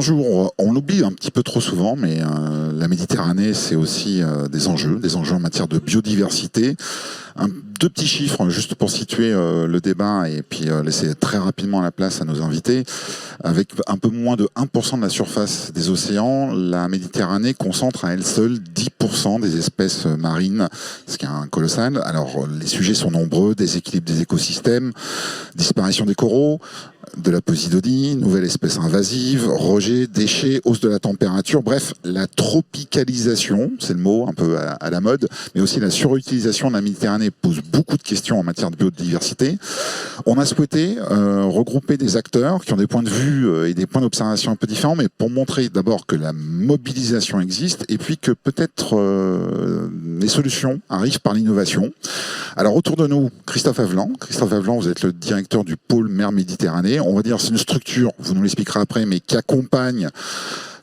Bonjour, on l'oublie un petit peu trop souvent, mais la Méditerranée, c'est aussi des enjeux en matière de biodiversité. Deux petits chiffres, juste pour situer le débat et puis laisser très rapidement la place à nos invités. Avec un peu moins de 1% de la surface des océans, la Méditerranée concentre à elle seule 10% des espèces marines, ce qui est un colossal. Alors, les sujets sont nombreux, déséquilibre des écosystèmes, disparition des coraux, de la posidodie, nouvelle espèce invasive, rejets, déchets, hausse de la température, bref, la tropicalisation, c'est le mot un peu à la mode, mais aussi la surutilisation de la Méditerranée pose beaucoup de questions en matière de biodiversité. On a souhaité regrouper des acteurs qui ont des points de vue et des points d'observation un peu différents, mais pour montrer d'abord que la mobilisation existe et puis que peut-être les solutions arrivent par l'innovation. Alors autour de nous, Christophe Avelan. Christophe Avelan, vous êtes le directeur du pôle mer Méditerranée. On va dire c'est une structure, vous nous l'expliquerez après, mais qui accompagne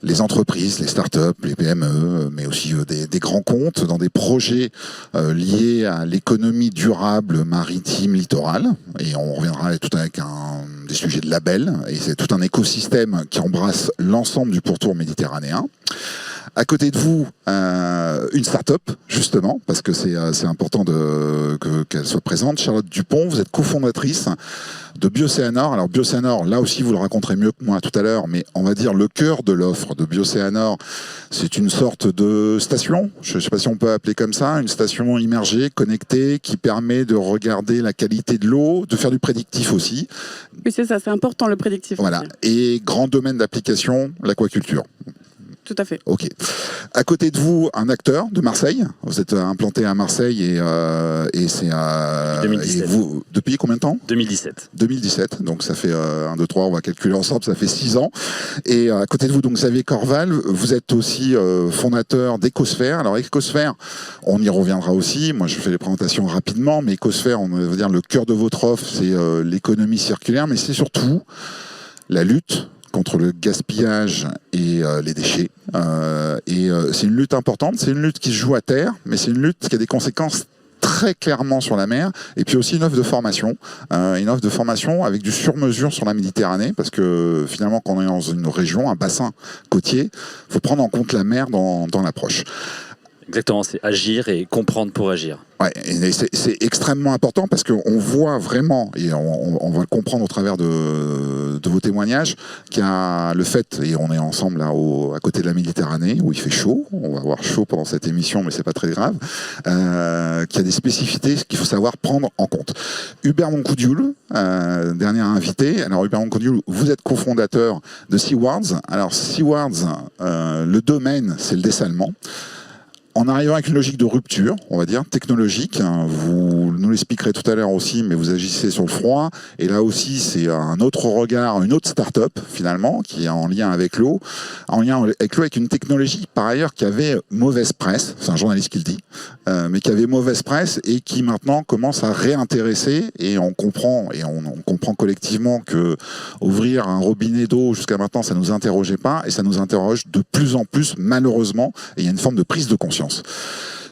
les entreprises, les startups, les PME, mais aussi des grands comptes dans des projets liés à l'économie durable maritime littorale. Et on reviendra tout avec des sujets de label. Et c'est tout un écosystème qui embrasse l'ensemble du pourtour méditerranéen. À côté de vous, une start-up, justement, parce que c'est important qu'elle soit présente. Charlotte Dupont, vous êtes cofondatrice de Bioceanor. Alors Bioceanor, là aussi vous le raconterez mieux que moi tout à l'heure, mais on va dire le cœur de l'offre de Bioceanor, c'est une sorte de station, je ne sais pas si on peut appeler comme ça, une station immergée, connectée, qui permet de regarder la qualité de l'eau, de faire du prédictif aussi. Oui, c'est ça, c'est important le prédictif. Voilà, aussi. et grand domaine d'application, l'aquaculture. Tout à fait. Ok. À côté de vous, un acteur de Marseille. Vous êtes implanté à Marseille et c'est 2017. Et vous, depuis combien de temps? 2017. 2017. Donc ça fait 1, 2, 3, on va calculer ensemble, ça fait 6 ans. Et à côté de vous, donc Xavier Corval, vous êtes aussi fondateur d'Ecosphère. Alors Ecosphère, on y reviendra aussi. Moi, je fais les présentations rapidement, mais Ecosphère, on va dire le cœur de votre offre, c'est l'économie circulaire, mais c'est surtout la lutte contre le gaspillage et les déchets. C'est une lutte importante, c'est une lutte qui se joue à terre, mais c'est une lutte qui a des conséquences très clairement sur la mer, et puis aussi une offre de formation avec du sur-mesure sur la Méditerranée, parce que finalement quand on est dans une région, un bassin côtier, il faut prendre en compte la mer dans l'approche. Exactement, c'est agir et comprendre pour agir. Ouais, et c'est extrêmement important parce qu'on voit vraiment, et on va le comprendre au travers de vos témoignages, qu'il y a le fait, et on est ensemble là à côté de la Méditerranée, où il fait chaud, on va avoir chaud pendant cette émission, mais c'est pas très grave, qu'il y a des spécificités qu'il faut savoir prendre en compte. Hubert Moncoudiol, dernier invité. Alors Hubert Moncoudiol, vous êtes cofondateur de Seawards. Alors Seawards, le domaine, c'est le dessalement. En arrivant avec une logique de rupture, on va dire, technologique, vous nous l'expliquerez tout à l'heure aussi, mais vous agissez sur le froid. Et là aussi, c'est un autre regard, une autre start-up, finalement, qui est en lien avec l'eau. En lien avec l'eau, avec une technologie, par ailleurs, qui avait mauvaise presse. C'est un journaliste qui le dit. Mais qui avait mauvaise presse et qui, maintenant, commence à réintéresser. Et on comprend collectivement que ouvrir un robinet d'eau, jusqu'à maintenant, ça ne nous interrogeait pas. Et ça nous interroge de plus en plus, malheureusement. Et il y a une forme de prise de conscience.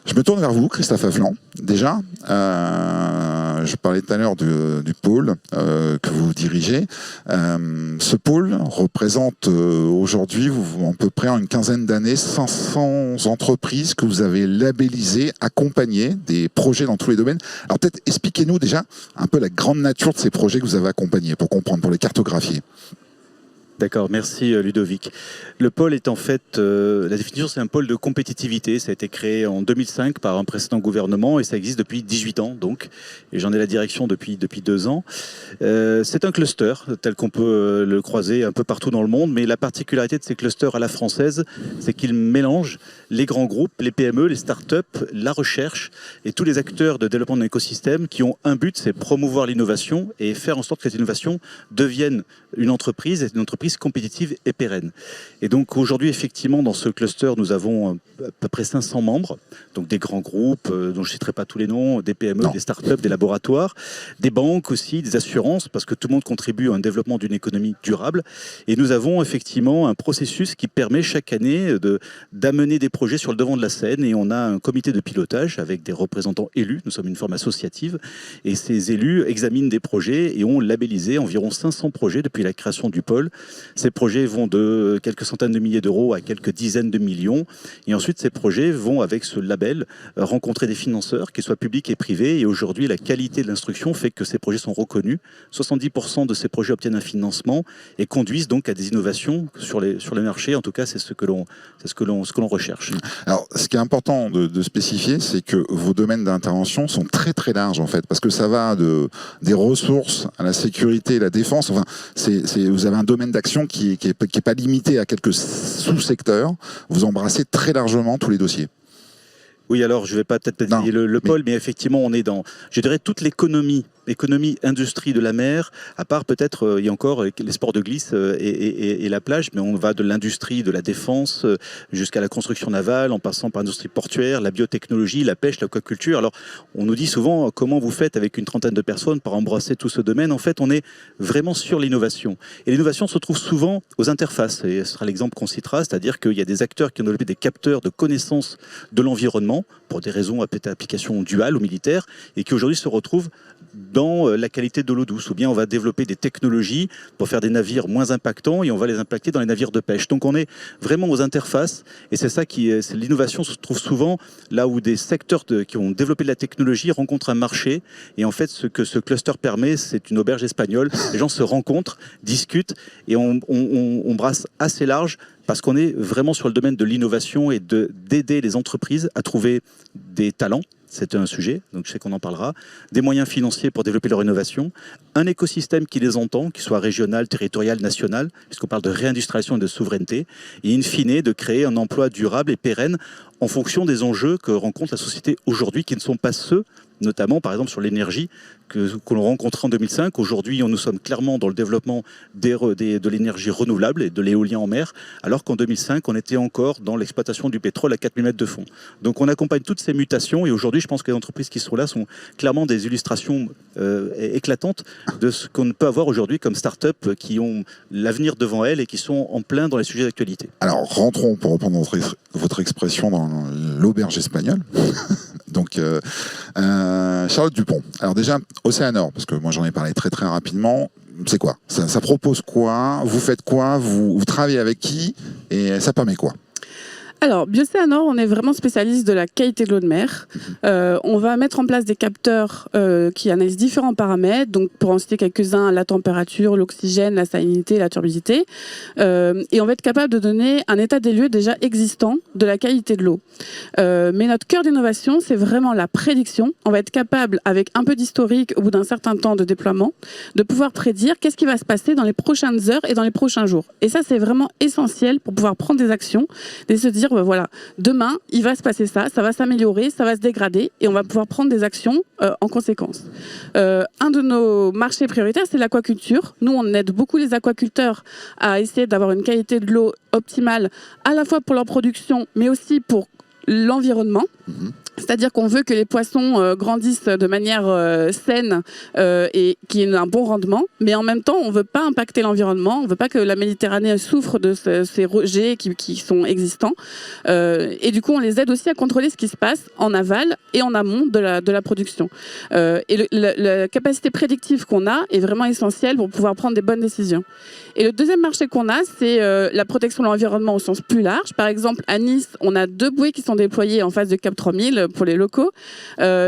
Je me tourne vers vous, Christophe Avelan. Déjà, je parlais tout à l'heure du pôle que vous dirigez. Ce pôle représente aujourd'hui, à peu près en une quinzaine d'années, 500 entreprises que vous avez labellisées, accompagnées, des projets dans tous les domaines. Alors peut-être expliquez-nous déjà un peu la grande nature de ces projets que vous avez accompagnés, pour comprendre, pour les cartographier. D'accord, merci Ludovic. Le pôle est en fait, la définition c'est un pôle de compétitivité, ça a été créé en 2005 par un précédent gouvernement et ça existe depuis 18 ans donc, et j'en ai la direction depuis 2 ans. C'est un cluster tel qu'on peut le croiser un peu partout dans le monde, mais la particularité de ces clusters à la française, c'est qu'ils mélangent les grands groupes, les PME, les startups, la recherche et tous les acteurs de développement d'un écosystème qui ont un but, c'est promouvoir l'innovation et faire en sorte que cette innovation devienne une entreprise compétitive et pérenne. Et donc aujourd'hui, effectivement, dans ce cluster, nous avons à peu près 500 membres, donc des grands groupes, dont je ne citerai pas tous les noms, des PME, des startups, des laboratoires, des banques aussi, des assurances, parce que tout le monde contribue à un développement d'une économie durable. Et nous avons effectivement un processus qui permet chaque année d'amener des projets sur le devant de la scène. Et on a un comité de pilotage avec des représentants élus. Nous sommes une forme associative. Et ces élus examinent des projets et ont labellisé environ 500 projets depuis la création du pôle Ces projets vont de quelques centaines de milliers d'euros à quelques dizaines de millions. Et ensuite, ces projets vont, avec ce label, rencontrer des financeurs, qu'ils soient publics et privés. Et aujourd'hui, la qualité de l'instruction fait que ces projets sont reconnus. 70% de ces projets obtiennent un financement et conduisent donc à des innovations sur les marchés. En tout cas, c'est ce que l'on recherche. Alors, ce qui est important de spécifier, c'est que vos domaines d'intervention sont très très larges en fait, parce que ça va des ressources à la sécurité, la défense. Enfin, vous avez un domaine d'action qui est pas limité à quelques sous-secteurs. Vous embrassez très largement tous les dossiers. Oui, alors je ne vais pas peut-être détailler le pôle, mais effectivement, on est dans, je dirais, toute l'économie, industrie de la mer, à part peut-être, il y a encore les sports de glisse et la plage, mais on va de l'industrie, de la défense, jusqu'à la construction navale, en passant par l'industrie portuaire, la biotechnologie, la pêche, l'aquaculture. Alors, on nous dit souvent, comment vous faites avec une trentaine de personnes pour embrasser tout ce domaine? En fait, on est vraiment sur l'innovation. Et l'innovation se trouve souvent aux interfaces, et ce sera l'exemple qu'on citera, c'est-à-dire qu'il y a des acteurs qui ont développé des capteurs de connaissance de l'environnement, pour des raisons à peut-être application duale ou militaire, et qui aujourd'hui se retrouvent dans la qualité de l'eau douce. Ou bien on va développer des technologies pour faire des navires moins impactants et on va les impacter dans les navires de pêche. Donc on est vraiment aux interfaces et c'est ça l'innovation se trouve souvent là où des secteurs qui ont développé de la technologie rencontrent un marché. Et en fait, ce que ce cluster permet, c'est une auberge espagnole. Les gens se rencontrent, discutent et on brasse assez large, parce qu'on est vraiment sur le domaine de l'innovation et d'aider les entreprises à trouver des talents. C'est un sujet, donc je sais qu'on en parlera. Des moyens financiers pour développer leur innovation. Un écosystème qui les entend, qui soit régional, territorial, national, puisqu'on parle de réindustrialisation et de souveraineté. Et in fine, de créer un emploi durable et pérenne en fonction des enjeux que rencontre la société aujourd'hui, qui ne sont pas ceux, notamment par exemple sur l'énergie, que l'on rencontrait en 2005. Aujourd'hui, nous sommes clairement dans le développement de l'énergie renouvelable et de l'éolien en mer, alors qu'en 2005, on était encore dans l'exploitation du pétrole à 4000 mètres de fond. Donc on accompagne toutes ces mutations et aujourd'hui, je pense que les entreprises qui sont là sont clairement des illustrations éclatantes de ce qu'on peut avoir aujourd'hui comme start-up qui ont l'avenir devant elles et qui sont en plein dans les sujets d'actualité. Alors rentrons, pour reprendre votre expression, dans l'auberge espagnole. Donc, Charlotte Dupont. Alors déjà, Océanor, parce que moi j'en ai parlé très très rapidement, c'est quoi? Ça propose quoi? Vous faites quoi? Vous travaillez avec qui? Et ça permet quoi? Alors, Biocéanor, on est vraiment spécialiste de la qualité de l'eau de mer. On va mettre en place des capteurs qui analysent différents paramètres. Donc, pour en citer quelques-uns, la température, l'oxygène, la salinité, la turbidité. Et on va être capable de donner un état des lieux déjà existant de la qualité de l'eau. Mais notre cœur d'innovation, c'est vraiment la prédiction. On va être capable, avec un peu d'historique au bout d'un certain temps de déploiement, de pouvoir prédire qu'est-ce qui va se passer dans les prochaines heures et dans les prochains jours. Et ça, c'est vraiment essentiel pour pouvoir prendre des actions et se dire, voilà, demain, il va se passer ça va s'améliorer, ça va se dégrader et on va pouvoir prendre des actions en conséquence. Un de nos marchés prioritaires, c'est l'aquaculture. Nous, on aide beaucoup les aquaculteurs à essayer d'avoir une qualité de l'eau optimale, à la fois pour leur production, mais aussi pour l'environnement. C'est-à-dire qu'on veut que les poissons grandissent de manière saine et qu'il y ait un bon rendement, mais en même temps, on ne veut pas impacter l'environnement, on ne veut pas que la Méditerranée souffre de ces rejets qui sont existants. Et du coup, on les aide aussi à contrôler ce qui se passe en aval et en amont de la production. Et la capacité prédictive qu'on a est vraiment essentielle pour pouvoir prendre des bonnes décisions. Et le deuxième marché qu'on a, c'est la protection de l'environnement au sens plus large. Par exemple, à Nice, on a 2 bouées qui sont déployées en face de Cap 3000 pour les locaux,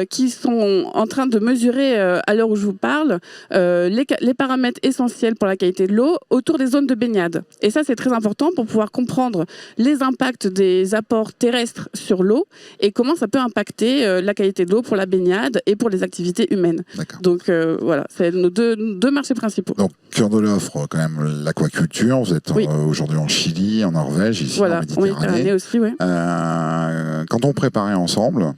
qui sont en train de mesurer, à l'heure où je vous parle, les paramètres essentiels pour la qualité de l'eau autour des zones de baignade. Et ça, c'est très important pour pouvoir comprendre les impacts des apports terrestres sur l'eau et comment ça peut impacter la qualité de l'eau pour la baignade et pour les activités humaines. Donc voilà, c'est nos deux marchés principaux. Donc, cœur de l'offre, quand même, l'aquaculture. Vous êtes aujourd'hui en Chili, en Norvège, ici en Méditerranée aussi, oui. Quand on préparait ensemble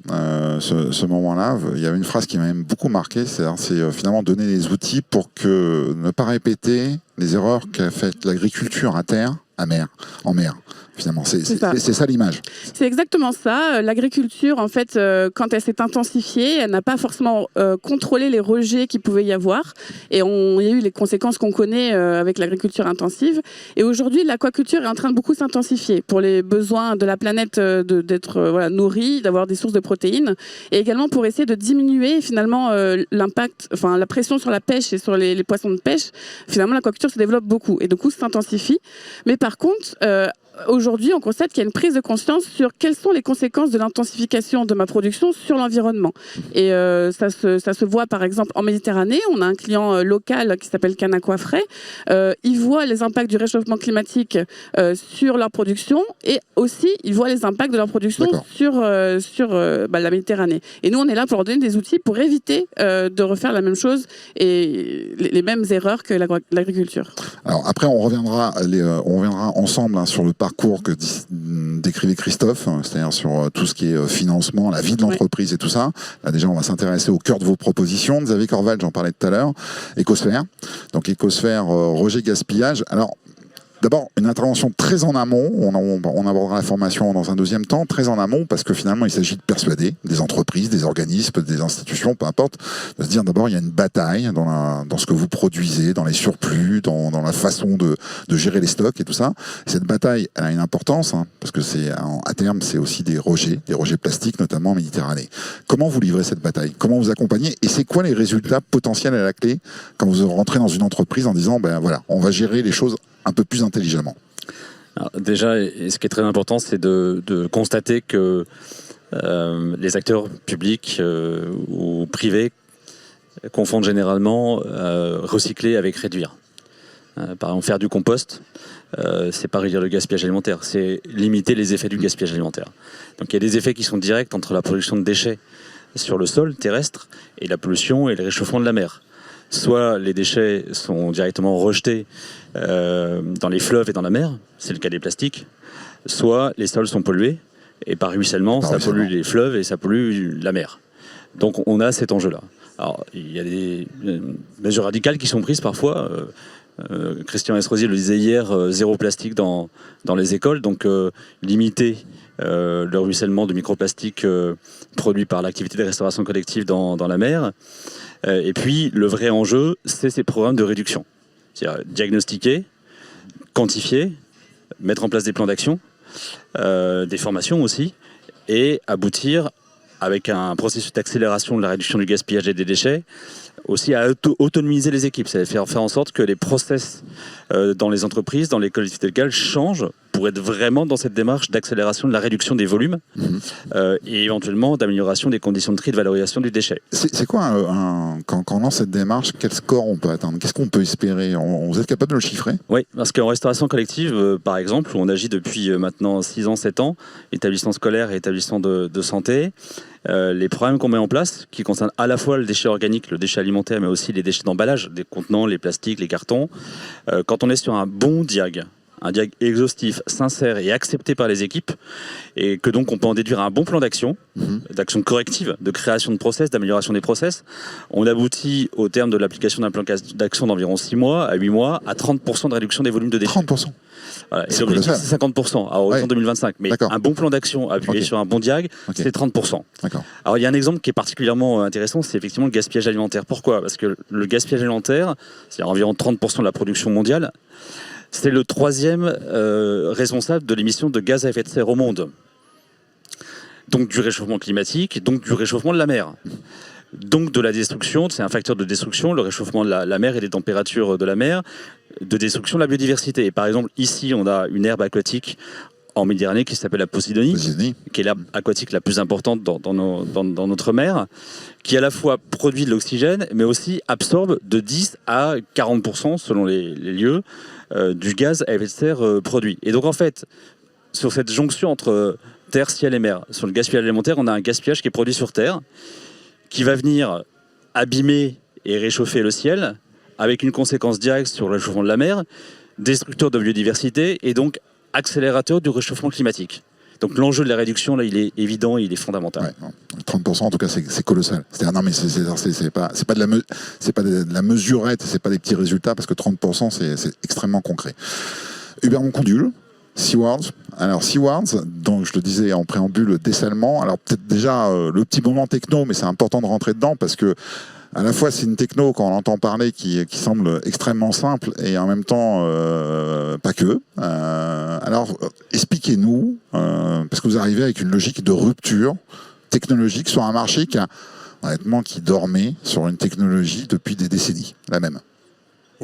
ce moment-là, il y avait une phrase qui m'a même beaucoup marqué, c'est finalement donner les outils pour ne pas répéter les erreurs qu'a faites l'agriculture à terre, en mer. finalement. C'est ça. ça l'image. C'est exactement ça. L'agriculture, en fait, quand elle s'est intensifiée, elle n'a pas forcément contrôlé les rejets qu'il pouvait y avoir. Et il y a eu les conséquences qu'on connaît avec l'agriculture intensive. Et aujourd'hui, l'aquaculture est en train de beaucoup s'intensifier pour les besoins de la planète d'être nourrie, d'avoir des sources de protéines. Et également pour essayer de diminuer finalement l'impact, enfin la pression sur la pêche et sur les poissons de pêche. Finalement, l'aquaculture se développe beaucoup et du coup s'intensifie. Mais par contre, aujourd'hui, on constate qu'il y a une prise de conscience sur quelles sont les conséquences de l'intensification de ma production sur l'environnement. Et ça se voit par exemple en Méditerranée. On a un client local qui s'appelle Canaquafrais. Ils voient les impacts du réchauffement climatique sur leur production et aussi ils voient les impacts de leur production sur la Méditerranée. Et nous, on est là pour leur donner des outils pour éviter de refaire la même chose et les mêmes erreurs que l'agriculture. Alors après, on reviendra ensemble sur le parcours que décrivait Christophe, c'est-à-dire sur tout ce qui est financement, la vie de l'entreprise et tout ça. Là, déjà, on va s'intéresser au cœur de vos propositions. Xavier Corval, j'en parlais tout à l'heure. Écosphère. Donc, Écosphère, rejet, gaspillage. Alors, d'abord, une intervention très en amont. On abordera la formation dans un deuxième temps, très en amont, parce que finalement, il s'agit de persuader des entreprises, des organismes, des institutions, peu importe, de se dire d'abord, il y a une bataille dans ce que vous produisez, dans les surplus, dans la façon de gérer les stocks et tout ça. Et cette bataille, elle a une importance, parce que à terme, c'est aussi des rejets plastiques, notamment en Méditerranée. Comment vous livrez cette bataille? Comment vous accompagnez? Et c'est quoi les résultats potentiels à la clé quand vous rentrez dans une entreprise en disant, ben voilà, on va gérer les choses un peu plus intelligemment? Alors, déjà, et ce qui est très important, c'est de constater que les acteurs publics ou privés confondent généralement recycler avec réduire. Par exemple, faire du compost, c'est pas réduire le gaspillage alimentaire, c'est limiter les effets du gaspillage alimentaire. Donc il y a des effets qui sont directs entre la production de déchets sur le sol terrestre et la pollution et le réchauffement de la mer. Soit les déchets sont directement rejetés dans les fleuves et dans la mer, c'est le cas des plastiques, soit les sols sont pollués, et par ruissellement, ça pollue les fleuves et ça pollue la mer. Donc on a cet enjeu-là. Alors il y a des mesures radicales qui sont prises parfois. Christian Estrosi le disait hier, zéro plastique dans les écoles, donc limiter le ruissellement de microplastiques produits par l'activité de restauration collective dans la mer. Et puis, le vrai enjeu, c'est ces programmes de réduction. C'est-à-dire diagnostiquer, quantifier, mettre en place des plans d'action, des formations aussi, et aboutir, avec un processus d'accélération de la réduction du gaspillage et des déchets, aussi à autonomiser les équipes. C'est-à-dire faire en sorte que les process dans les entreprises, dans les collectivités locales changent pour être vraiment dans cette démarche d'accélération de la réduction des volumes et éventuellement d'amélioration des conditions de tri et de valorisation du déchet. C'est quoi, quand on lance cette démarche, quel score on peut atteindre? Qu'est-ce qu'on peut espérer? Vous êtes capable de le chiffrer? Oui, parce qu'en restauration collective, par exemple, où on agit depuis maintenant 6 ans, 7 ans, établissements scolaires et établissements de santé, les programmes qu'on met en place, qui concernent à la fois le déchet organique, le déchet alimentaire, mais aussi les déchets d'emballage, des contenants, les plastiques, les cartons, quand on est sur un bon diag exhaustif, sincère et accepté par les équipes, et que donc on peut en déduire un bon plan d'action, d'action corrective, de création de process, d'amélioration des process, on aboutit au terme de l'application d'un plan d'action d'environ 6 mois à 8 mois à 30% de réduction des volumes de déchets. 30%. Voilà. Et l'objectif, c'est 50% à horizon 2025. Mais un bon plan d'action appuyé sur un bon diag, c'est 30%. Alors il y a un exemple qui est particulièrement intéressant, c'est effectivement le gaspillage alimentaire. Pourquoi? Parce que le gaspillage alimentaire, c'est environ 30% de la production mondiale, c'est le 3e responsable de l'émission de gaz à effet de serre au monde. Donc du réchauffement climatique, donc du réchauffement de la mer. Donc de la destruction, c'est un facteur de destruction, le réchauffement de la mer et des températures de la mer, de destruction de la biodiversité. Et par exemple, ici, on a une herbe aquatique en Méditerranée qui s'appelle la Posidonie, qui est l'herbe aquatique la plus importante dans notre mer, qui à la fois produit de l'oxygène, mais aussi absorbe de 10 à 40%, selon les lieux, du gaz à effet de serre produit. Et donc en fait, sur cette jonction entre terre, ciel et mer, sur le gaspillage alimentaire, on a un gaspillage qui est produit sur terre, qui va venir abîmer et réchauffer le ciel, avec une conséquence directe sur le réchauffement de la mer, destructeur de biodiversité et donc accélérateur du réchauffement climatique. Donc l'enjeu de la réduction, là, il est évident, il est fondamental. Ouais, 30%, en tout cas, c'est colossal. C'est-à-dire, non, mais c'est pas de la mesurette, c'est pas des petits résultats, parce que 30%, c'est extrêmement concret. Hubert Moncondul, Seawards. Alors Seawards, donc je le disais en préambule, dessalement. Alors peut-être déjà le petit moment techno, mais c'est important de rentrer dedans parce que à la fois c'est une techno quand on entend parler qui semble extrêmement simple et en même temps pas que. Alors expliquez-nous, parce que vous arrivez avec une logique de rupture technologique sur un marché honnêtement qui dormait sur une technologie depuis des décennies, la même.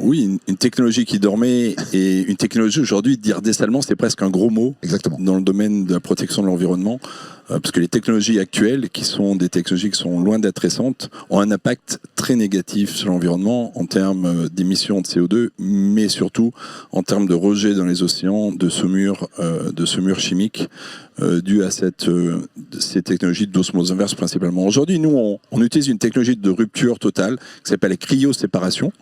Oui, une technologie qui dormait et une technologie aujourd'hui, dire dessalement, c'est presque un gros mot. Exactement. Dans le domaine de la protection de l'environnement, parce que les technologies actuelles, qui sont des technologies qui sont loin d'être récentes, ont un impact très négatif sur l'environnement en termes d'émissions de CO2, mais surtout en termes de rejet dans les océans, de saumure chimiques dû à ces technologies d'osmose inverse principalement. Aujourd'hui, nous, on utilise une technologie de rupture totale qui s'appelle la cryosséparation.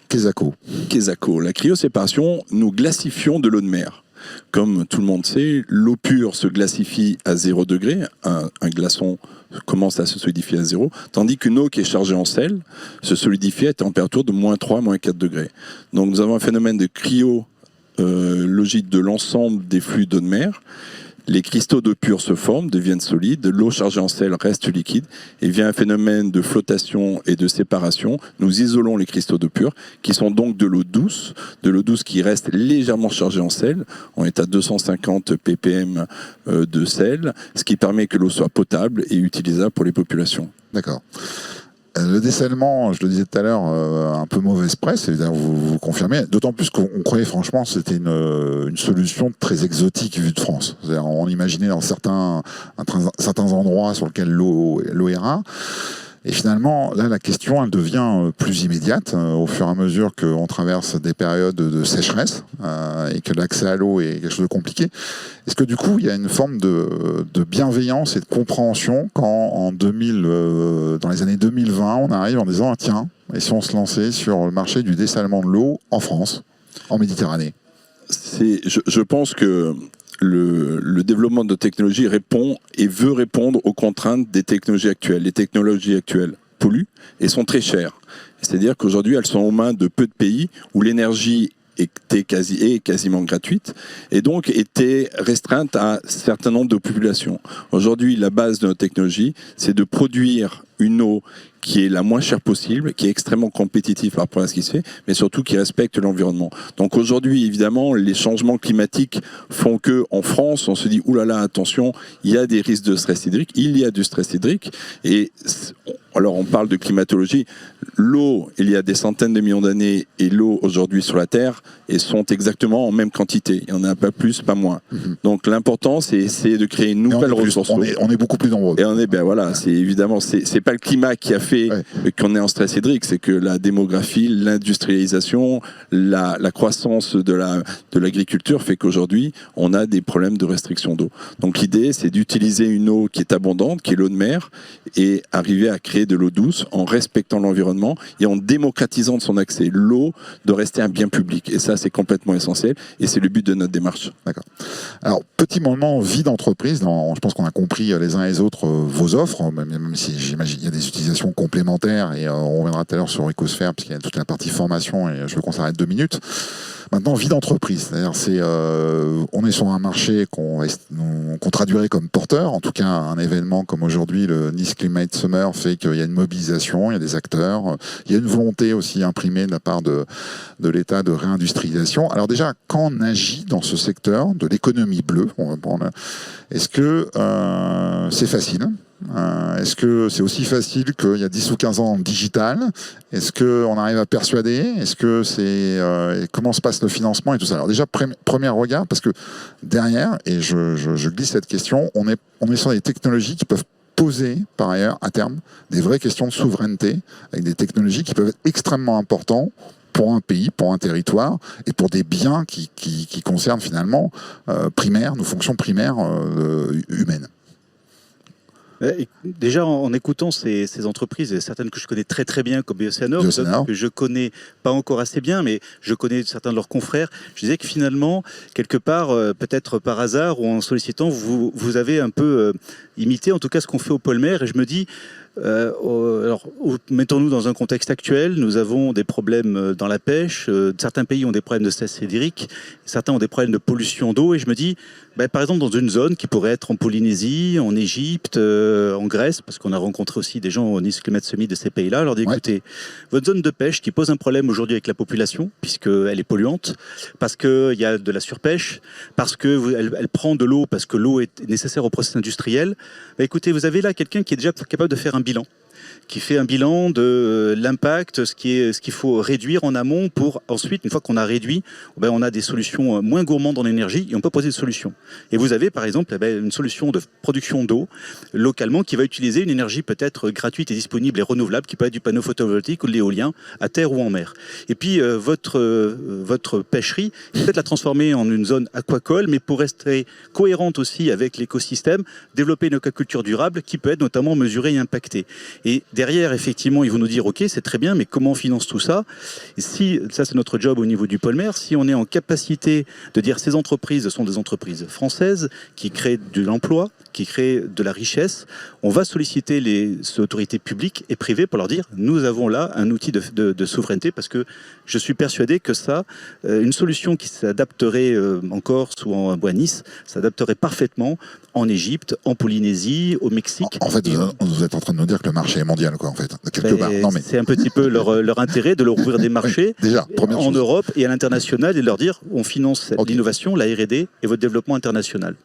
Quesaco. La cryoséparation, nous glacifions de l'eau de mer. Comme tout le monde sait, l'eau pure se glacifie à 0 degré. Un glaçon commence à se solidifier à 0, tandis qu'une eau qui est chargée en sel se solidifie à température de -3, -4 degrés. Donc nous avons un phénomène de cryologie de l'ensemble des flux d'eau de mer. Les cristaux d'eau pure se forment, deviennent solides, l'eau chargée en sel reste liquide, et vient un phénomène de flottation et de séparation. Nous isolons les cristaux d'eau pure, qui sont donc de l'eau douce qui reste légèrement chargée en sel. On est à 250 ppm de sel, ce qui permet que l'eau soit potable et utilisable pour les populations. D'accord. Le dessalement, je le disais tout à l'heure, un peu mauvaise presse, évidemment, vous confirmez, d'autant plus qu'on croyait franchement que c'était une solution très exotique vue de France. C'est-à-dire, on imaginait dans certains endroits sur lesquels l'eau est rare. Et finalement, là, la question, elle devient plus immédiate au fur et à mesure qu'on traverse des périodes de sécheresse et que l'accès à l'eau est quelque chose de compliqué. Est-ce que du coup, il y a une forme de bienveillance et de compréhension quand, dans les années 2020, on arrive en disant, tiens, et si on se lançait sur le marché du dessalement de l'eau en France, en Méditerranée? Je pense que le développement de technologies répond et veut répondre aux contraintes des technologies actuelles. Les technologies actuelles polluent et sont très chères. C'est-à-dire qu'aujourd'hui, elles sont aux mains de peu de pays où l'énergie est quasiment gratuite et donc était restreinte à un certain nombre de populations. Aujourd'hui, la base de notre technologie, c'est de produire une eau qui est la moins chère possible, qui est extrêmement compétitive par rapport à ce qui se fait, mais surtout qui respecte l'environnement. Donc aujourd'hui, évidemment, les changements climatiques font que en France, on se dit, oulala, attention, il y a des risques de stress hydrique, il y a du stress hydrique, et alors on parle de climatologie. L'eau, il y a des centaines de millions d'années, et l'eau aujourd'hui sur la Terre, et sont exactement en même quantité. Il n'y en a pas plus, pas moins. Donc l'important, c'est essayer de créer une nouvelle ressource. On est beaucoup plus nombreux. Et ben voilà, c'est évidemment, c'est pas le climat qui a fait qu'on est en stress hydrique, c'est que la démographie, l'industrialisation, la croissance de l'agriculture fait qu'aujourd'hui, on a des problèmes de restriction d'eau. Donc l'idée, c'est d'utiliser une eau qui est abondante, qui est l'eau de mer, et arriver à créer de l'eau douce en respectant l'environnement et en démocratisant son accès. L'eau doit rester un bien public, et ça, c'est complètement essentiel, et c'est le but de notre démarche. D'accord. Alors, petit moment vie d'entreprise, je pense qu'on a compris les uns et les autres vos offres, même si j'imagine qu'il y a des utilisations complémentaires, et on reviendra tout à l'heure sur Ecosphère, parce qu'il y a toute la partie formation, et je veux qu'on s'arrête 2 minutes. Maintenant, vie d'entreprise, c'est-à-dire on est sur un marché qu'on traduirait comme porteur. En tout cas, un événement comme aujourd'hui, le Nice Climate Summer, fait qu'il y a une mobilisation, il y a des acteurs, il y a une volonté aussi imprimée de la part de l'État de réindustrialisation. Alors déjà, quand on agit dans ce secteur de l'économie bleue, est-ce que c'est facile ? Est-ce que c'est aussi facile qu'il y a 10 ou 15 ans en digital? Est-ce qu'on arrive à persuader? Est-ce que comment se passe le financement et tout ça? Alors déjà, premier regard, parce que derrière, et je glisse cette question, on est sur des technologies qui peuvent poser, par ailleurs, à terme, des vraies questions de souveraineté, avec des technologies qui peuvent être extrêmement importantes pour un pays, pour un territoire, et pour des biens qui concernent finalement nos fonctions primaires humaines. Déjà, en écoutant ces entreprises, et certaines que je connais très très bien, comme Bioceanor, que je connais pas encore assez bien, mais je connais certains de leurs confrères, je disais que finalement, quelque part, peut-être par hasard ou en sollicitant, vous avez un peu imité en tout cas ce qu'on fait au Polmer, et je me dis, Alors, mettons-nous dans un contexte actuel. Nous avons des problèmes dans la pêche. Certains pays ont des problèmes de stress hydrique. Certains ont des problèmes de pollution d'eau. Et je me dis, par exemple, dans une zone qui pourrait être en Polynésie, en Égypte, en Grèce, parce qu'on a rencontré aussi des gens au Nice Climate Summit de ces pays-là, on leur dit, écoutez, votre zone de pêche qui pose un problème aujourd'hui avec la population, puisqu'elle est polluante, parce qu'il y a de la surpêche, parce qu'elle prend de l'eau, parce que l'eau est nécessaire au processus industriel. Écoutez, vous avez là quelqu'un qui est déjà capable de faire un bilan, qui fait un bilan de l'impact, ce qu'il faut réduire en amont pour ensuite, une fois qu'on a réduit, on a des solutions moins gourmandes en énergie et on peut poser des solutions. Et vous avez par exemple une solution de production d'eau localement qui va utiliser une énergie peut-être gratuite et disponible et renouvelable qui peut être du panneau photovoltaïque ou de l'éolien à terre ou en mer. Et puis votre pêcherie, peut-être la transformer en une zone aquacole, mais pour rester cohérente aussi avec l'écosystème, développer une aquaculture durable qui peut être notamment mesurée et impactée. Et derrière, effectivement, ils vont nous dire, OK, c'est très bien, mais comment on finance tout ça? Et si, ça c'est notre job au niveau du pôle mer, si on est en capacité de dire ces entreprises sont des entreprises françaises qui créent de l'emploi, qui créent de la richesse, on va solliciter les autorités publiques et privées pour leur dire, nous avons là un outil de souveraineté, parce que je suis persuadé que ça, une solution qui s'adapterait en Corse ou à Nice, s'adapterait parfaitement en Égypte, en Polynésie, au Mexique. En fait, vous êtes en train de nous dire que le marché est mondial, quoi, en fait, quelque part. Non, mais... C'est un petit peu leur intérêt de leur ouvrir des marchés déjà, en Europe et à l'international et de leur dire on finance l'innovation, la R&D et votre développement international.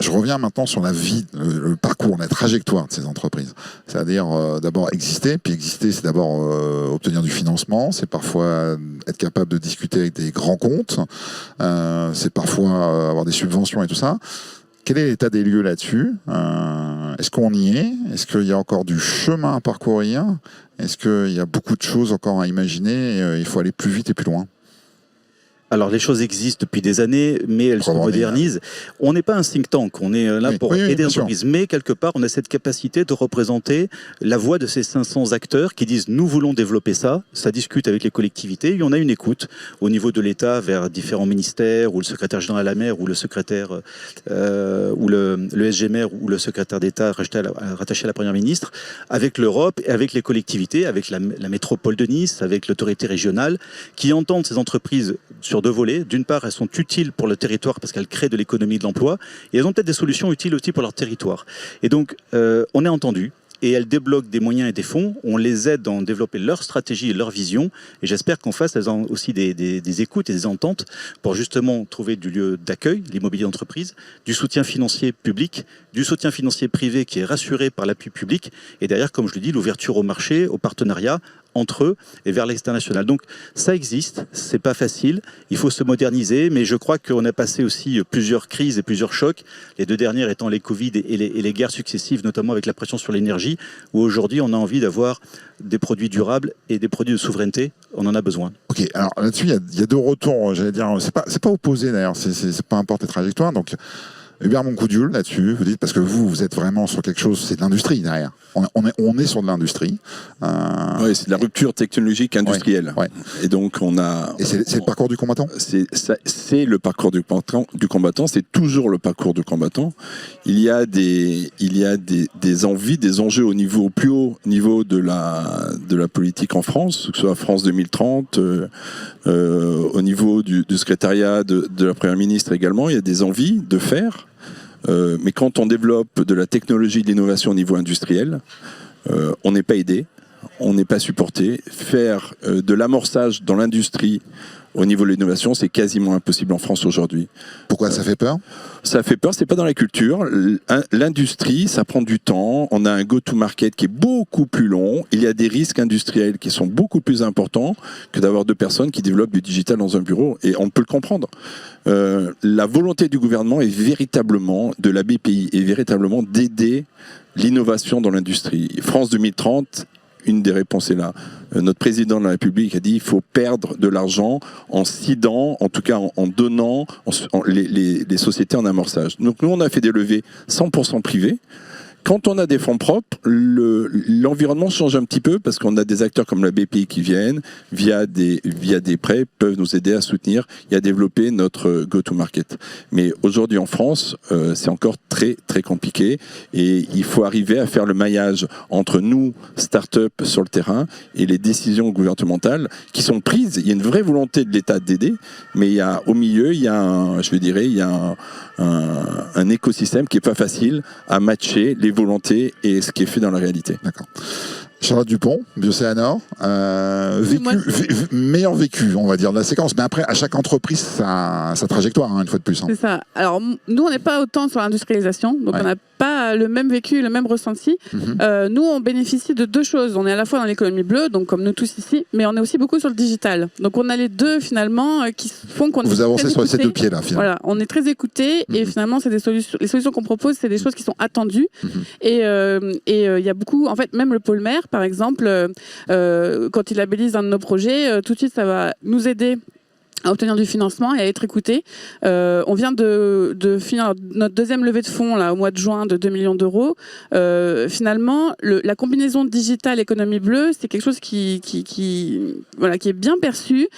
Je reviens maintenant sur la vie, le parcours, la trajectoire de ces entreprises. C'est-à-dire d'abord exister, puis exister c'est d'abord obtenir du financement, c'est parfois être capable de discuter avec des grands comptes, c'est parfois avoir des subventions et tout ça. Quel est l'état des lieux là-dessus? Est-ce qu'on y est? Est-ce qu'il y a encore du chemin à parcourir? Est-ce qu'il y a beaucoup de choses encore à imaginer et il faut aller plus vite et plus loin? Alors les choses existent depuis des années, mais elles se modernisent. On n'est pas un think tank, on est là pour aider les entreprises. Mais quelque part, on a cette capacité de représenter la voix de ces 500 acteurs qui disent nous voulons développer ça. Ça discute avec les collectivités et on a une écoute au niveau de l'État vers différents ministères ou le secrétaire général à la mer ou le secrétaire ou le SG maire ou le secrétaire d'État rattaché à la première ministre, avec l'Europe et avec les collectivités, avec la métropole de Nice, avec l'autorité régionale qui entendent ces entreprises sur deux volets. D'une part, elles sont utiles pour le territoire parce qu'elles créent de l'économie et de l'emploi, et elles ont peut-être des solutions utiles aussi pour leur territoire. Et donc, on est entendu, et elles débloquent des moyens et des fonds. On les aide à développer leur stratégie et leur vision, et j'espère qu'en face, elles ont aussi des écoutes et des ententes pour justement trouver du lieu d'accueil, l'immobilier d'entreprise, du soutien financier public, du soutien financier privé qui est rassuré par l'appui public, et derrière, comme je le dis, l'ouverture au marché, au partenariat, entre eux et vers l'externational. Donc ça existe, c'est pas facile, il faut se moderniser, mais je crois qu'on a passé aussi plusieurs crises et plusieurs chocs, les deux dernières étant les Covid et les guerres successives, notamment avec la pression sur l'énergie, où aujourd'hui on a envie d'avoir des produits durables et des produits de souveraineté, on en a besoin. Ok, alors là-dessus il y a deux retours, j'allais dire, c'est pas opposé d'ailleurs, c'est pas importe les trajectoires, donc Hubert Moncoudieu, là-dessus, vous dites, parce que vous êtes vraiment sur quelque chose, c'est de l'industrie derrière. On est sur de l'industrie. Oui, c'est de la rupture technologique industrielle. Ouais. Et donc on a... Et c'est le parcours du combattant? C'est le parcours du combattant, c'est toujours le parcours du combattant. Il y a des envies, des enjeux au plus haut niveau de la politique en France, que ce soit France 2030, au niveau du secrétariat de la Première ministre également, il y a des envies de faire. Mais quand on développe de la technologie, de l'innovation au niveau industriel, on n'est pas aidé, on n'est pas supporté. Faire de l'amorçage dans l'industrie au niveau de l'innovation, c'est quasiment impossible en France aujourd'hui. Pourquoi ça fait peur? Ça fait peur, c'est pas dans la culture. L'industrie, ça prend du temps. On a un go-to-market qui est beaucoup plus long. Il y a des risques industriels qui sont beaucoup plus importants que d'avoir deux personnes qui développent du digital dans un bureau. Et on peut le comprendre. La volonté du gouvernement est véritablement, de la BPI, est véritablement d'aider l'innovation dans l'industrie. France 2030, une des réponses est là. Notre président de la République a dit qu'il faut perdre de l'argent en sidant, en tout cas en donnant les sociétés en amorçage. Donc nous, on a fait des levées 100% privées Quand on a des fonds propres, l'environnement change un petit peu parce qu'on a des acteurs comme la BPI qui viennent, via des prêts, peuvent nous aider à soutenir et à développer notre go-to-market. Mais aujourd'hui en France, c'est encore très très compliqué et il faut arriver à faire le maillage entre nous, start-up sur le terrain, et les décisions gouvernementales qui sont prises. Il y a une vraie volonté de l'État d'aider, mais au milieu, il y a un écosystème qui n'est pas facile à matcher les volontés et ce qui est fait dans la réalité. D'accord. Charlotte Dupont, Bioceanor, meilleur vécu, on va dire, de la séquence. Mais après, à chaque entreprise, sa trajectoire, une fois de plus. C'est ça. Alors, nous, on n'est pas autant sur l'industrialisation, donc on n'a pas le même vécu, le même ressenti. Nous, on bénéficie de deux choses. On est à la fois dans l'économie bleue, donc comme nous tous ici, mais on est aussi beaucoup sur le digital. Donc, on a les deux, finalement, qui font qu'on est Vous avancez sur ces deux pieds-là, finalement. Voilà, on est très écoutés et finalement, c'est les solutions qu'on propose, c'est des choses qui sont attendues. Et il y a beaucoup, en fait, même le pôle maire, par exemple, quand il labellise un de nos projets, tout de suite, ça va nous aider à obtenir du financement et à être écouté. On vient de finir notre deuxième levée de fonds là, au mois de juin de 2 millions d'euros. Finalement, la combinaison digitale économie bleue, c'est quelque chose qui est bien perçu,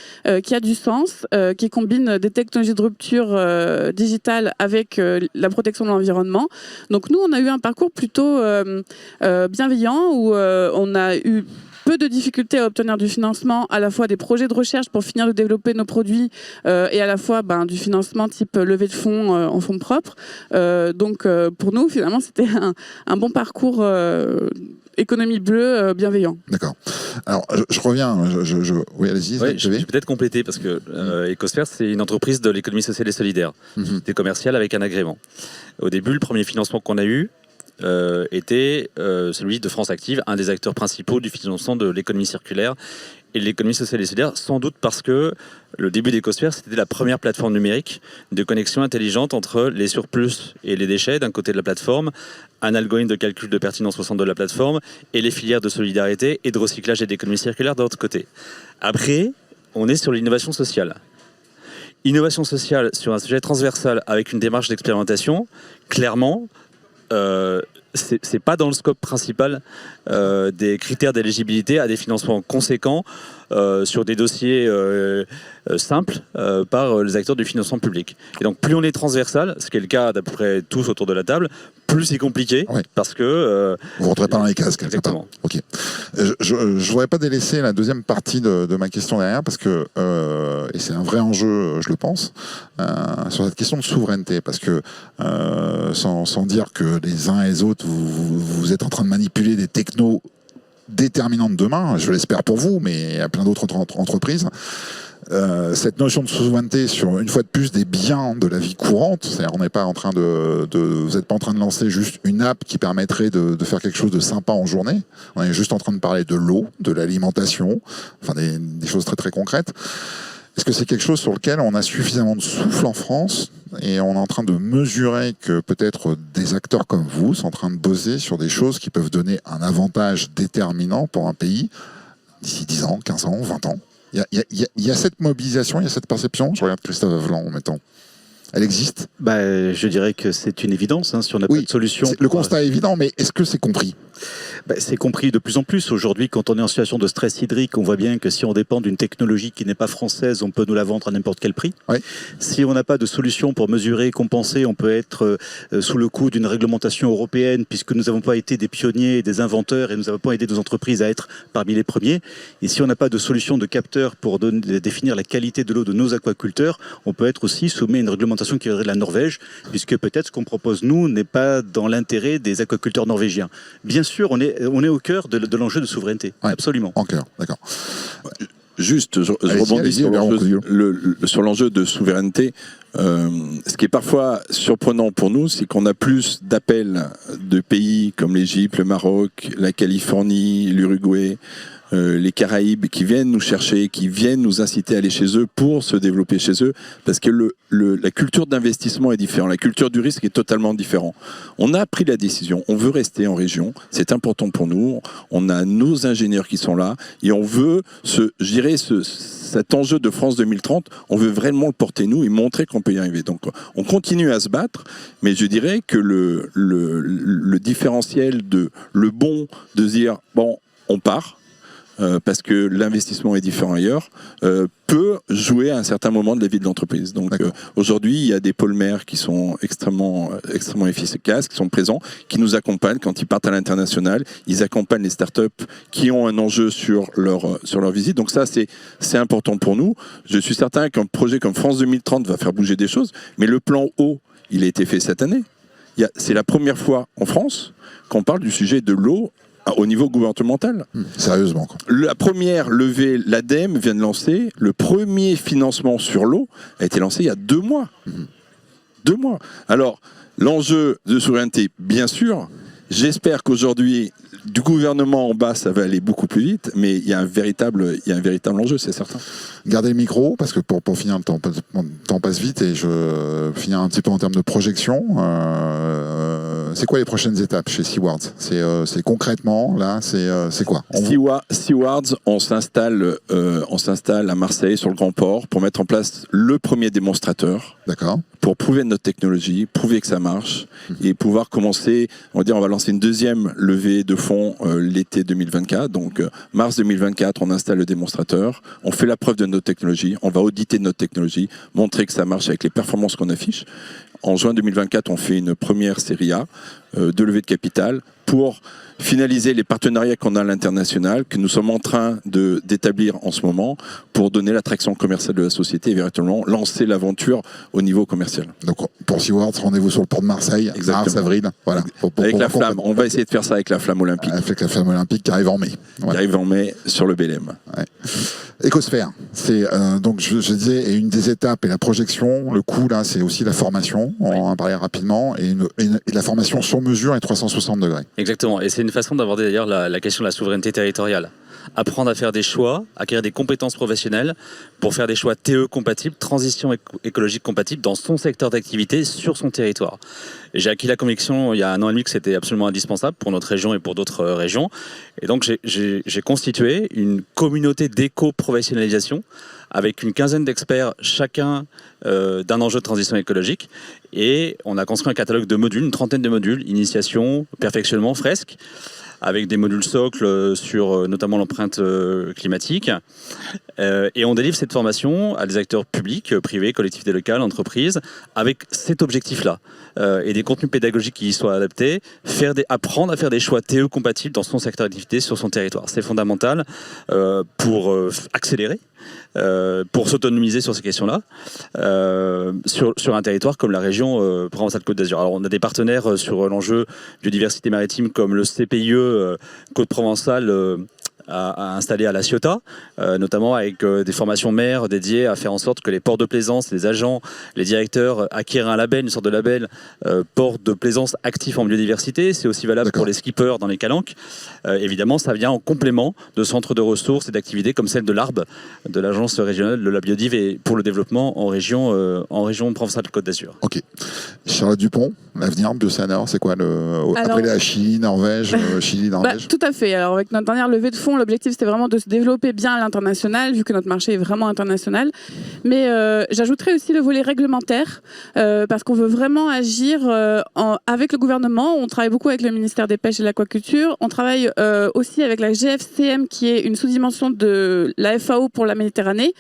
qui a du sens, qui combine des technologies de rupture digitale avec la protection de l'environnement. Donc nous, on a eu un parcours plutôt bienveillant où on a eu peu de difficultés à obtenir du financement, à la fois des projets de recherche pour finir de développer nos produits et à la fois du financement type levée de fonds en fonds propres. Donc pour nous, finalement, c'était un bon parcours économie bleue bienveillant. D'accord. Alors, je reviens. Oui, allez-y. Ouais, je vais peut-être compléter parce que Ecosphère, c'est une entreprise de l'économie sociale et solidaire, des commerciales avec un agrément. Au début, le premier financement qu'on a eu, était celui de France Active, un des acteurs principaux du financement de l'économie circulaire et de l'économie sociale et solidaire, sans doute parce que le début d'Ecosphère, c'était la première plateforme numérique de connexion intelligente entre les surplus et les déchets d'un côté de la plateforme, un algorithme de calcul de pertinence au centre de la plateforme et les filières de solidarité et de recyclage et d'économie circulaire de l'autre côté. Après, on est sur l'innovation sociale. Innovation sociale sur un sujet transversal avec une démarche d'expérimentation, clairement, c'est pas dans le scope principal des critères d'éligibilité à des financements conséquents sur des dossiers simples par les acteurs du financement public. Et donc plus on est transversal, ce qui est le cas d'à peu près tous autour de la table, plus c'est compliqué parce que... vous ne rentrez pas dans les cases, quelque part. Ok. Je ne voudrais pas délaisser la deuxième partie de ma question derrière parce que, et c'est un vrai enjeu, je le pense, sur cette question de souveraineté. Parce que, sans dire que les uns et les autres, vous êtes en train de manipuler des technos déterminantes demain, je l'espère pour vous, mais il y a plein d'autres entreprises. Cette notion de souveraineté sur, une fois de plus, des biens de la vie courante, c'est-à-dire on n'est pas en train vous n'êtes pas en train de lancer juste une app qui permettrait de faire quelque chose de sympa en journée, on est juste en train de parler de l'eau, de l'alimentation, enfin des choses très très concrètes. Est-ce que c'est quelque chose sur lequel on a suffisamment de souffle en France et on est en train de mesurer que peut-être des acteurs comme vous sont en train de bosser sur des choses qui peuvent donner un avantage déterminant pour un pays d'ici 10 ans, 15 ans, 20 ans? Il y a cette mobilisation, il y a cette perception. Je regarde Christophe Avelan en mettant. Elle existe? Je dirais que c'est une évidence. Si on n'a pas de solution... Le constat est évident, mais est-ce que c'est compris? C'est compris de plus en plus. Aujourd'hui, quand on est en situation de stress hydrique, on voit bien que si on dépend d'une technologie qui n'est pas française, on peut nous la vendre à n'importe quel prix. Oui. Si on n'a pas de solution pour mesurer, compenser, on peut être sous le coup d'une réglementation européenne, puisque nous n'avons pas été des pionniers, des inventeurs, et nous n'avons pas aidé nos entreprises à être parmi les premiers. Et si on n'a pas de solution de capteur pour définir la qualité de l'eau de nos aquaculteurs, on peut être aussi soumis à une réglementation qui viendrait de la Norvège, puisque peut-être ce qu'on propose, nous, n'est pas dans l'intérêt des aquaculteurs norvégiens. Bien sûr, on est au cœur de l'enjeu de souveraineté, absolument. En cœur, d'accord. Juste, je rebondis sur l'enjeu de souveraineté. Ce qui est parfois surprenant pour nous, c'est qu'on a plus d'appels de pays comme l'Égypte, le Maroc, la Californie, l'Uruguay, les Caraïbes, qui viennent nous chercher, qui viennent nous inciter à aller chez eux pour se développer chez eux, parce que la culture d'investissement est différente, la culture du risque est totalement différente. On a pris la décision, on veut rester en région, c'est important pour nous, on a nos ingénieurs qui sont là, et on veut, cet enjeu de France 2030, on veut vraiment le porter nous et montrer qu'on peut y arriver. Donc on continue à se battre, mais je dirais que le différentiel le bon de dire, bon, on part, parce que l'investissement est différent ailleurs, peut jouer à un certain moment de la vie de l'entreprise. Donc aujourd'hui, il y a des polymères qui sont extrêmement efficaces, qui sont présents, qui nous accompagnent quand ils partent à l'international. Ils accompagnent les startups qui ont un enjeu sur leur visite. Donc ça, c'est important pour nous. Je suis certain qu'un projet comme France 2030 va faire bouger des choses, mais le plan eau, il a été fait cette année. C'est la première fois en France qu'on parle du sujet de l'eau au niveau gouvernemental. Sérieusement, quoi. La première levée, l'ADEME vient de lancer, le premier financement sur l'eau a été lancé il y a 2 mois. 2 mois. Alors, l'enjeu de souveraineté, bien sûr, j'espère qu'aujourd'hui, du gouvernement en bas, ça va aller beaucoup plus vite, mais il y a un véritable enjeu, c'est certain. Gardez le micro, parce que pour finir, le temps passe vite, et je finir un petit peu en termes de projection. C'est quoi les prochaines étapes chez Seawards? C'est concrètement, là, c'est quoi? Seawards, on s'installe à Marseille, sur le Grand Port, pour mettre en place le premier démonstrateur. D'accord. Pour prouver notre technologie, prouver que ça marche, et pouvoir commencer, on va lancer une deuxième levée de fonds l'été 2024. Donc mars 2024, on installe le démonstrateur, on fait la preuve de notre technologie, on va auditer notre technologie, montrer que ça marche avec les performances qu'on affiche. En juin 2024, on fait une première série A de levée de capital pour finaliser les partenariats qu'on a à l'international, que nous sommes en train d'établir en ce moment, pour donner l'attraction commerciale de la société et véritablement lancer l'aventure au niveau commercial. Donc pour Seawards, rendez-vous sur le port de Marseille, mars, avril. Voilà. Avec la flamme, on va essayer de faire ça avec la flamme olympique. Avec la flamme olympique qui arrive en mai. Qui arrive en mai sur le BLM. Ouais. Écosphère, c'est donc je disais, et une des étapes et la projection, le coût là, c'est aussi la formation, on en parlait rapidement, et la formation sur mesure et 360 degrés. Exactement, et c'est une façon d'aborder d'ailleurs la question de la souveraineté territoriale. Apprendre à faire des choix, acquérir des compétences professionnelles pour faire des choix TE compatibles, transition écologique compatible dans son secteur d'activité, sur son territoire. J'ai acquis la conviction il y a 1 an et demi que c'était absolument indispensable pour notre région et pour d'autres régions. Et donc j'ai constitué une communauté d'éco-professionnalisation avec une quinzaine d'experts, chacun d'un enjeu de transition écologique. Et on a construit un catalogue de modules, une trentaine de modules, initiation, perfectionnement, fresque, avec des modules socles sur notamment l'empreinte climatique. Et on délivre cette formation à des acteurs publics, privés, collectivités locales, entreprises, avec cet objectif-là. Et des contenus pédagogiques qui y soient adaptés, apprendre à faire des choix TE compatibles dans son secteur d'activité, sur son territoire. C'est fondamental pour accélérer, pour s'autonomiser sur ces questions-là, sur un territoire comme la région Provence-Alpes-Côte d'Azur. Alors on a des partenaires sur l'enjeu biodiversité maritime comme le CPIE Côte Provençale à installer à La Ciotat, notamment avec des formations maires dédiées à faire en sorte que les ports de plaisance, les agents, les directeurs acquièrent un label, une sorte de label port de plaisance actif en biodiversité. C'est aussi valable pour les skippers dans les calanques. Évidemment, ça vient en complément de centres de ressources et d'activités comme celle de l'ARB, de l'Agence régionale de la biodive et pour le développement en région Provence-Alpes-Côte d'Azur. Ok. Charlotte Dupont, l'avenir Biosanor, c'est quoi après la Chili, Norvège, Chili, Norvège? Tout à fait. Alors avec notre dernière levée de fonds, l'objectif c'était vraiment de se développer bien à l'international, vu que notre marché est vraiment international. Mais j'ajouterais aussi le volet réglementaire, parce qu'on veut vraiment agir avec le gouvernement. On travaille beaucoup avec le ministère des Pêches et de l'Aquaculture. On travaille aussi avec la GFCM, qui est une sous-dimension de la FAO pour la Méditerranée,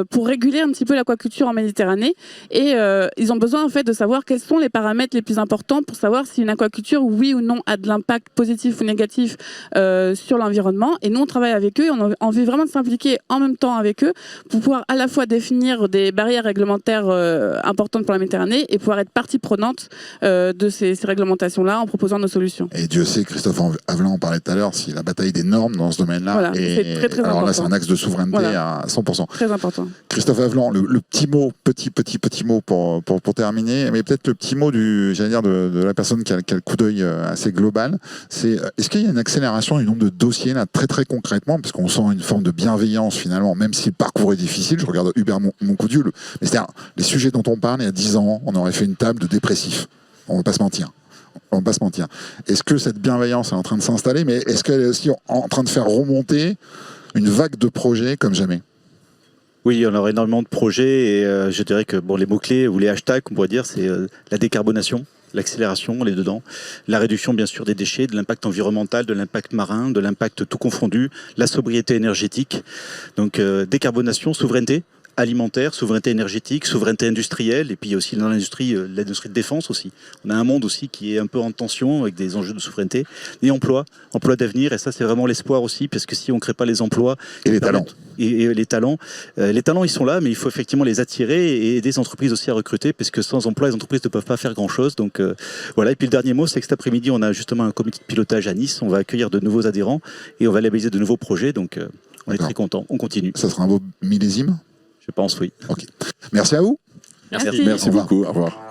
pour réguler un petit peu l'aquaculture en Méditerranée. Et ils ont besoin en fait de savoir quels sont les paramètres les plus importants pour savoir si une aquaculture, oui ou non, a de l'impact positif ou négatif sur l'environnement. Et nous, on travaille avec eux et on a envie vraiment de s'impliquer en même temps avec eux pour pouvoir à la fois définir des barrières réglementaires importantes pour la Méditerranée et pouvoir être partie prenante de ces réglementations-là en proposant nos solutions. Et Dieu sait, Christophe Avelin en parlait tout à l'heure, si la bataille des normes dans ce domaine-là. Voilà, c'est très, très alors important. là, c'est un axe de souveraineté à 100%. Très important. Christophe Avelin, le petit mot, petit mot pour terminer, mais peut-être le petit mot de la personne qui a le coup d'œil assez global, c'est est-ce qu'il y a une accélération du nombre de dossiers là, très très concrètement, parce qu'on sent une forme de bienveillance finalement, même si le parcours est difficile. Je regarde Hubert Moncoudul, mais c'est-à-dire les sujets dont on parle il y a 10 ans, on aurait fait une table de dépressifs. On va pas se mentir. On va pas se mentir. Est-ce que cette bienveillance est en train de s'installer, mais est-ce qu'elle est aussi en train de faire remonter une vague de projets comme jamais? Oui, on aura énormément de projets et je dirais que les mots-clés ou les hashtags, on pourrait dire, c'est la décarbonation, l'accélération, on est dedans, la réduction bien sûr des déchets, de l'impact environnemental, de l'impact marin, de l'impact tout confondu, la sobriété énergétique. Donc décarbonation, souveraineté alimentaire, souveraineté énergétique, souveraineté industrielle, et puis aussi dans l'industrie de défense aussi. On a un monde aussi qui est un peu en tension avec des enjeux de souveraineté. Et emploi d'avenir, et ça c'est vraiment l'espoir aussi, parce que si on ne crée pas les emplois... Et les talents. Et les talents, ils sont là, mais il faut effectivement les attirer et aider les entreprises aussi à recruter, parce que sans emploi, les entreprises ne peuvent pas faire grand-chose. Donc voilà. Et puis le dernier mot, c'est que cet après-midi, on a justement un comité de pilotage à Nice. On va accueillir de nouveaux adhérents et on va labelliser de nouveaux projets. Donc on est très contents. On continue. Ça sera un beau millésime? Je pense, oui. Ok. Merci à vous. Merci. Merci beaucoup. Au revoir.